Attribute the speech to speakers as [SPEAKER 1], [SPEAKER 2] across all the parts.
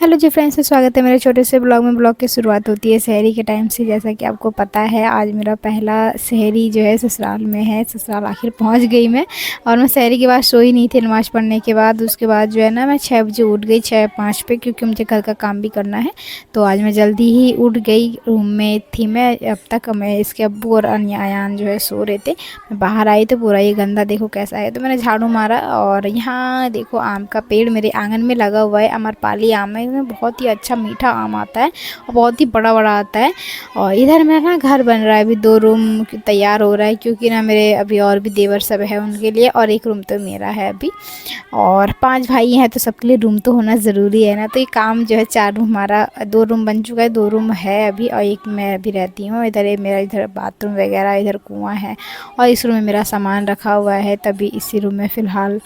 [SPEAKER 1] Hello जी friends, स्वागत है मेरे छोटे से ब्लॉग में। ब्लॉग की शुरुआत होती है शहरी के टाइम से। जैसा कि आपको पता है, आज मेरा पहला शहरी जो है ससुराल में है। ससुराल आखिर पहुंच गई मैं। और मैं शहरी के बाद सोई नहीं थी नमाज़ पढ़ने के बाद। उसके बाद जो है ना, मैं 6 बजे उठ गई, 6:05 पे, क्योंकि मुझे घर का काम भी करना है। तो आज मैं जल्दी ही उठ गई। रूम में थी मैं अब तक। मैं इसके अब्बू और अयान जो है सो रहे थे। मैं बाहर आई तो पूरा ये गंदा देखो कैसा है, तो मैंने झाड़ू मारा। और यहाँ देखो, आम का पेड़ मेरे आंगन में लगा हुआ है। अमरपाली आम है, इसमें बहुत ही अच्छा मीठा आम आता है और बहुत ही बड़ा बड़ा आता है। और इधर मेरा ना घर बन रहा है, अभी 2 रूम तैयार हो रहा है, क्योंकि ना मेरे अभी और भी देवर सब है उनके लिए, और 1 रूम तो मेरा है अभी। और 5 भाई हैं तो सबके लिए रूम तो होना ज़रूरी है ना। तो ये काम जो है 4 रूम, हमारा 2 रूम बन चुका है, 2 रूम है अभी, और 1 मैं अभी रहती हूँ। इधर मेरा इधर बाथरूम वगैरह, इधर कुआं है, और इस रूम में मेरा सामान रखा हुआ है। तभी इसी रूम में फ़िलहाल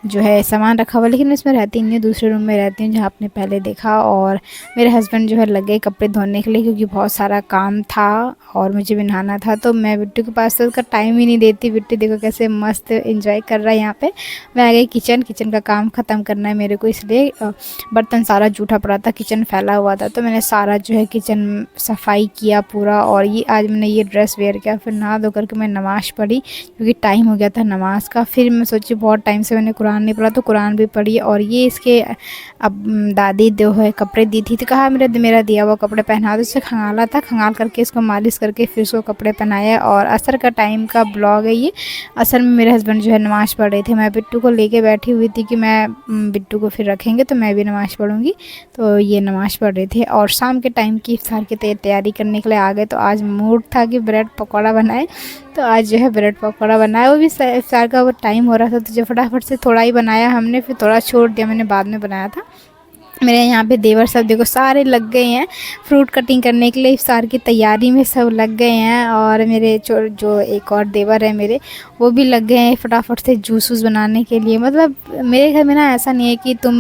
[SPEAKER 1] जो है सामान रखा हुआ, लेकिन इसमें रहती नहीं हूँ, दूसरे रूम में रहती हूँ जहाँ आपने पहले देखा। और मेरे हस्बैंड जो है लग गए कपड़े धोने के लिए, क्योंकि बहुत सारा काम था और मुझे भी नहाना था। तो मैं बिट्टू के पास तो उसका टाइम ही नहीं देती। बिट्टू देखो कैसे मस्त एंजॉय कर रहा है यहाँ पे। मैं आ गई किचन का काम ख़त्म करना है मेरे को, इसलिए बर्तन सारा जूठा पड़ा था, किचन फैला हुआ था, तो मैंने सारा जो है किचन सफाई किया पूरा। और ये आज मैंने ये ड्रेस वेयर किया, फिर नहा धो करके मैं नमाज़ पढ़ी, क्योंकि टाइम हो गया था नमाज का। फिर मैं सोची बहुत टाइम से मैंने कुरान नहीं पढ़ा, तो कुरान भी पढ़ी। और ये इसके अब दादी जो है कपड़े दी थी, तो कहा मेरा दिया हुआ कपड़े पहना दो। उससे खंगाला था, खंगाल करके इसको मालिश करके फिर उसको कपड़े पहनाया। और असर का टाइम का ब्लॉग है ये। असल में मेरे हस्बैंड जो है नमाज़ पढ़ रहे थे, मैं बिट्टू को लेके बैठी हुई थी कि मैं बिट्टू को फिर रखेंगे तो मैं भी नमाज़ पढ़ूँगी। तो ये नमाज़ पढ़ रहे थे। और शाम के टाइम की इफ्तार की तैयारी करने के लिए आ गए। तो आज मूड था कि ब्रेड पकौड़ा बनाए, तो आज जो है ब्रेड पकौड़ा बनाया। वो भी इफ्तार का वो टाइम हो रहा था, तो जो फटाफट से थोड़ा ही बनाया हमने, फिर थोड़ा छोड़ दिया, मैंने बाद में बनाया था। मेरे यहाँ पे देवर सब देखो सारे लग गए हैं फ्रूट कटिंग करने के लिए, इफ्तार की तैयारी में सब लग गए हैं। और मेरे जो एक और देवर है मेरे, वो भी लग गए हैं फटाफट से जूस वूस बनाने के लिए। मतलब मेरे घर में ना ऐसा नहीं है कि तुम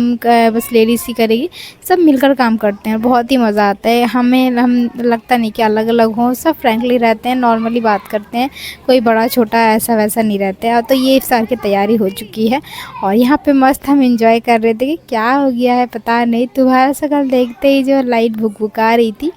[SPEAKER 1] बस लेडीज़ ही करेगी, सब मिलकर काम करते हैं, बहुत ही मज़ा आता है। हम लगता नहीं कि अलग अलग हों, सब फ्रेंकली रहते हैं, नॉर्मली बात करते हैं, कोई बड़ा छोटा ऐसा वैसा नहीं रहता है। तो ये इफ्तार की तैयारी हो चुकी है और यहाँ पे मस्त हम इंजॉय कर रहे थे कि क्या हो गया है पता नहीं। तुम्हारा शक्ल देखते ही जो लाइट भुकभुका रही थी।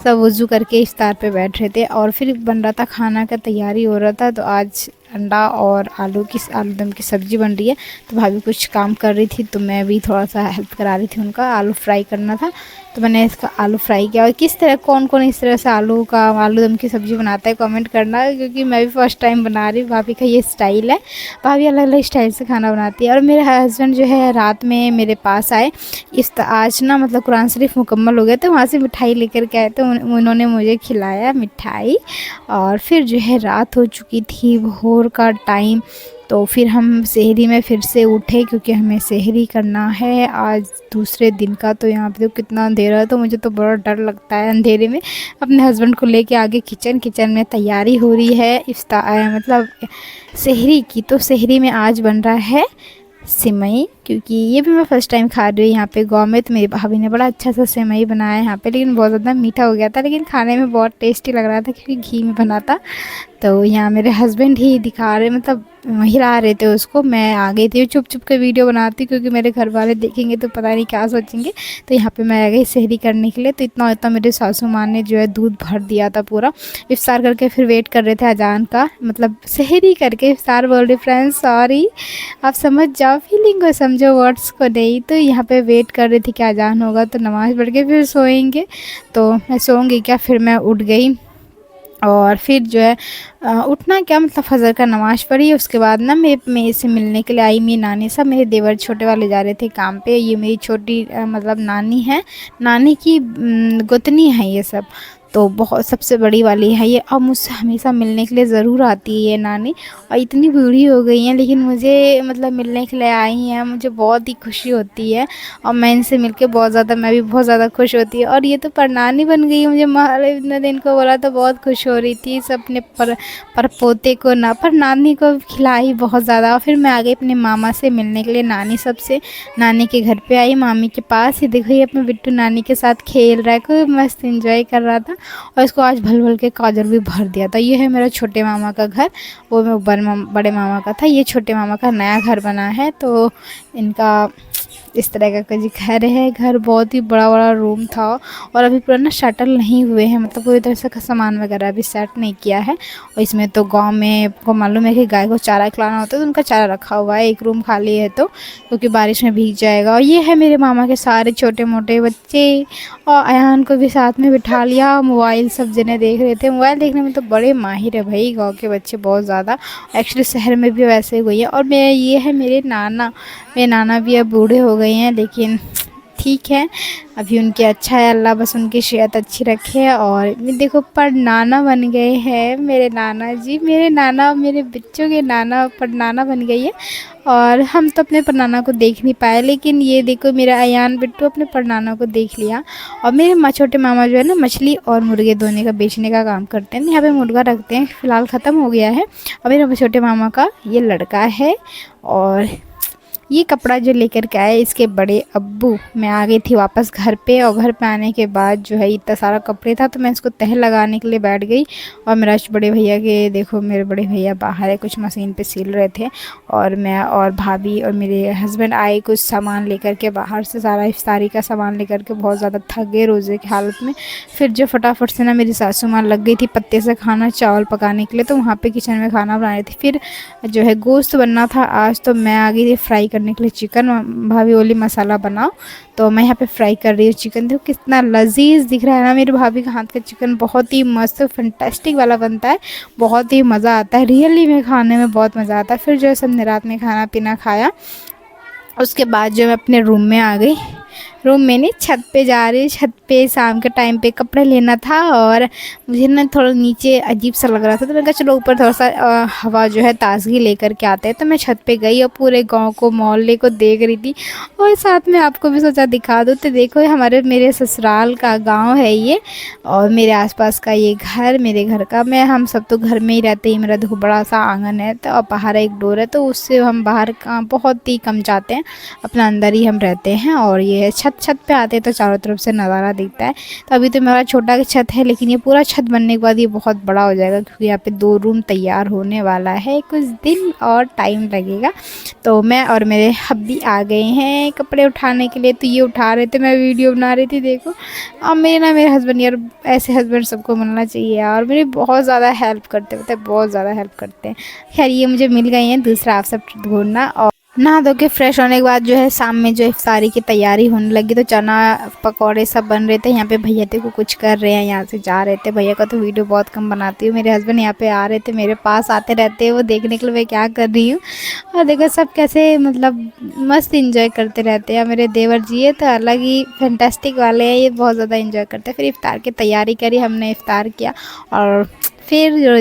[SPEAKER 1] सब वज़ू करके इफ्तार पे बैठ रहे थे और फिर बन रहा था खाना का, तैयारी हो रहा था। तो आज अंडा और आलू दम की सब्ज़ी बन रही है। तो भाभी कुछ काम कर रही थी, तो मैं भी थोड़ा सा हेल्प करा रही थी उनका। आलू फ्राई करना था, तो मैंने इसका आलू फ्राई किया। और किस तरह कौन इस तरह से आलू दम की सब्ज़ी बनाता है कमेंट करना, क्योंकि मैं भी फर्स्ट टाइम बना रही हूँ। भाभी का ये स्टाइल है, भाभी अलग अलग स्टाइल से खाना बनाती है। और मेरे हस्बैंड जो है रात में मेरे पास आए, आज ना मतलब कुरान शरीफ मुकम्मल हो गया, तो वहाँ से मिठाई लेकर के आए, तो उन्होंने मुझे खिलाया मिठाई। और फिर जो है रात हो चुकी थी, भोर का टाइम। तो फिर हम सेहरी में फिर से उठे, क्योंकि हमें सेहरी करना है आज दूसरे दिन का। तो यहाँ पे तो कितना अंधेरा है, तो मुझे तो बड़ा डर लगता है अंधेरे में। अपने हस्बैंड को लेके आगे किचन में तैयारी हो रही है इफ्तार मतलब सेहरी की। तो सेहरी में आज बन रहा है सिमई, क्योंकि ये भी मैं फ़र्स्ट टाइम खा रही हूँ यहाँ पे गाँव में। तो मेरी भाभी ने बड़ा अच्छा सा सिमई बनाया है यहाँ पे, लेकिन बहुत ज़्यादा मीठा हो गया था, लेकिन खाने में बहुत टेस्टी लग रहा था क्योंकि घी में बना था। तो यहाँ मेरे हस्बैंड ही दिखा रहे, मतलब हिला रहे थे उसको। मैं आ गई थी चुप चुप के वीडियो बनाती, क्योंकि मेरे घर वाले देखेंगे तो पता नहीं क्या सोचेंगे। तो यहाँ पे मैं आ गई सेहरी करने के लिए। तो इतना मेरे सासू माँ ने जो है दूध भर दिया था पूरा। इफ्तार करके फिर वेट कर रहे थे अजान का, मतलब सेहरी करके इफ्तार बोल रही फ्रेंड्स, सॉरी, आप समझ जाओ फीलिंग को, समझो वर्ड्स को नहीं। तो यहाँ पे वेट कर रही थी कि अजान होगा तो नमाज़ पढ़ के फिर सोएंगे। तो मैं सोऊंगी क्या, फिर मैं उठ गई। और फिर जो है उठना क्या, मतलब फजर का नमाज़ पढ़ी। उसके बाद ना मैं इससे मिलने के लिए आई, मेरी नानी सब, मेरे देवर छोटे वाले जा रहे थे काम पे। ये मेरी छोटी मतलब नानी है, नानी की गोतनी है ये सब। तो बहुत सबसे बड़ी वाली है ये, अब मुझसे हमेशा मिलने के लिए ज़रूर आती है ये नानी। और इतनी बूढ़ी हो गई हैं, लेकिन मुझे मतलब मिलने के लिए आई हैं, मुझे बहुत ही खुशी होती है। और मैं इनसे मिलके मैं भी बहुत ज़्यादा खुश होती है। और ये तो परनानी बन गई, मुझे महादेव ने दिन को बोला तो बहुत खुश हो रही थी। सब अपने पर पोते को ना पर नानी को खिलाई बहुत ज़्यादा। और फिर मैं आ गई अपने मामा से मिलने के लिए, नानी सबसे नानी के घर पे आई, मामी के पास ही। देखो ये अपने बिट्टू नानी के साथ खेल रहा है, खूब मस्त एंजॉय कर रहा था। और इसको आज भल भल के काजल भी भर दिया था। ये है मेरा छोटे मामा का घर, वो मैं बड़े मामा का था, ये छोटे मामा का नया घर बना है। तो इनका इस तरह का कुछ घर है। घर बहुत ही बड़ा रूम था और अभी पूरा ना शटल नहीं हुए हैं, मतलब पूरी तरह से सामान वगैरह अभी सेट नहीं किया है। और इसमें तो गांव में आपको मालूम है कि गाय को चारा खिलाना होता है, तो उनका चारा रखा हुआ है। एक रूम खाली है तो क्योंकि बारिश में भीग जाएगा। और ये है मेरे मामा के सारे छोटे मोटे बच्चे, और अयान को भी साथ में बिठा लिया। मोबाइल सब जने देख रहे थे। मोबाइल देखने में तो बड़े माहिर है भाई गाँव के बच्चे, बहुत ज़्यादा। एक्चुअली शहर में भी वैसे ही हुई है। और मैं, ये है मेरे नाना। मेरे नाना भी अब बूढ़े हो गए हैं, लेकिन ठीक है, अभी उनके अच्छा है, अल्लाह बस उनकी सेहत अच्छी रखे। और देखो परनाना बन गए हैं मेरे नाना जी। मेरे नाना, मेरे बच्चों के नाना परनाना बन गई है। और हम तो अपने परनाना को देख नहीं पाए, लेकिन ये देखो मेरा अयान बिट्टू अपने परनाना को देख लिया। और मेरे छोटे मामा जो है ना, मछली और मुर्गे दोनों का बेचने का काम करते हैं। यहाँ पे मुर्गा रखते हैं, फ़िलहाल ख़त्म हो गया है। और मेरे छोटे मामा का ये लड़का है। और ये कपड़ा जो लेकर के आए इसके बड़े अब्बू। मैं आ गई थी वापस घर पे, और घर पे आने के बाद जो है इतना सारा कपड़े था, तो मैं इसको तह लगाने के लिए बैठ गई। और मेरा बड़े भैया के, देखो मेरे बड़े भैया बाहर है, कुछ मशीन पे सिल रहे थे। और मैं और भाभी और मेरे हस्बैंड आए कुछ सामान लेकर के बाहर से, सारा इफ्तारी का सामान लेकर के। बहुत ज़्यादा थक गए रोज़े की हालत में। फिर जो फटाफट से ना मेरी सासू माँ लग गई थी पत्ते से खाना चावल पकाने के लिए, तो वहाँ पे किचन में खाना बना रही थी। फिर जो है गोश्त बनना था आज, तो मैं आ गई थी फ्राई करने के लिए चिकन। भाभी बोली मसाला बनाओ, तो मैं यहाँ पे फ्राई कर रही हूँ चिकन। देखो कितना लजीज दिख रहा है ना, मेरी भाभी का हाथ का चिकन बहुत ही मस्त फैंटास्टिक वाला बनता है। बहुत ही मज़ा आता है, रियली में खाने में बहुत मज़ा आता है। फिर जो है सबने रात में खाना पीना खाया। उसके बाद जो मैं अपने रूम में आ गई। रूम में नहीं, छत पे जा रही। छत पे शाम के टाइम पे कपड़े लेना था, और मुझे ना थोड़ा नीचे अजीब सा लग रहा था, तो मैंने कहा चलो ऊपर थोड़ा सा हवा जो है ताज़गी लेकर के आते हैं। तो मैं छत पे गई और पूरे गांव को, मोहल्ले को देख रही थी। और साथ में आपको भी सोचा दिखा दूँ। तो देखो हमारे, मेरे ससुराल का गाँव है ये, और मेरे आसपास का ये घर, मेरे घर का। मैं, हम सब तो घर में ही रहते हैं। मेरा देखो बड़ा सा आंगन है, तो बाहर एक डोर है, तो उससे हम बाहर बहुत ही कम जाते हैं, अपना अंदर ही हम रहते हैं। और ये छत पे आते हैं तो चारों तरफ से नज़ारा दिखता है। तो अभी तो मेरा छोटा छत है, लेकिन ये पूरा छत बनने के बाद ये बहुत बड़ा हो जाएगा, क्योंकि यहाँ पे 2 रूम तैयार होने वाला है। कुछ दिन और टाइम लगेगा। तो मैं और मेरे हब्बी आ गए हैं कपड़े उठाने के लिए। तो ये उठा रहे थे, मैं वीडियो बना रही थी देखो। और मेरे हस्बैंड, यार ऐसे हस्बैंड सबको मिलना चाहिए यार, मेरी बहुत ज़्यादा हेल्प करते हैं, बहुत ज़्यादा हेल्प करते हैं। खैर ये मुझे मिल गई हैं, दूसरा आप सब ढूंढना। और नहा धो के फ्रेश होने के बाद जो है शाम में जो इफ्तारी की तैयारी होने लगी, तो चना पकौड़े सब बन रहे थे। यहाँ पे भैया थे को कुछ कर रहे हैं, यहाँ से जा रहे थे। भैया का तो वीडियो बहुत कम बनाती हूँ। मेरे हस्बैंड यहाँ पे आ रहे थे, मेरे पास आते रहते हैं वो देखने के लिए मैं क्या कर रही हूँ। और देखो सब कैसे मतलब मस्त इंजॉय करते रहते हैं। मेरे देवर जी है तो अलग ही फैंटास्टिक वाले हैं, ये बहुत ज़्यादा इंजॉय करते हैं। फिर इफ्तार की तैयारी करी, हमने इफ्तार किया। और फिर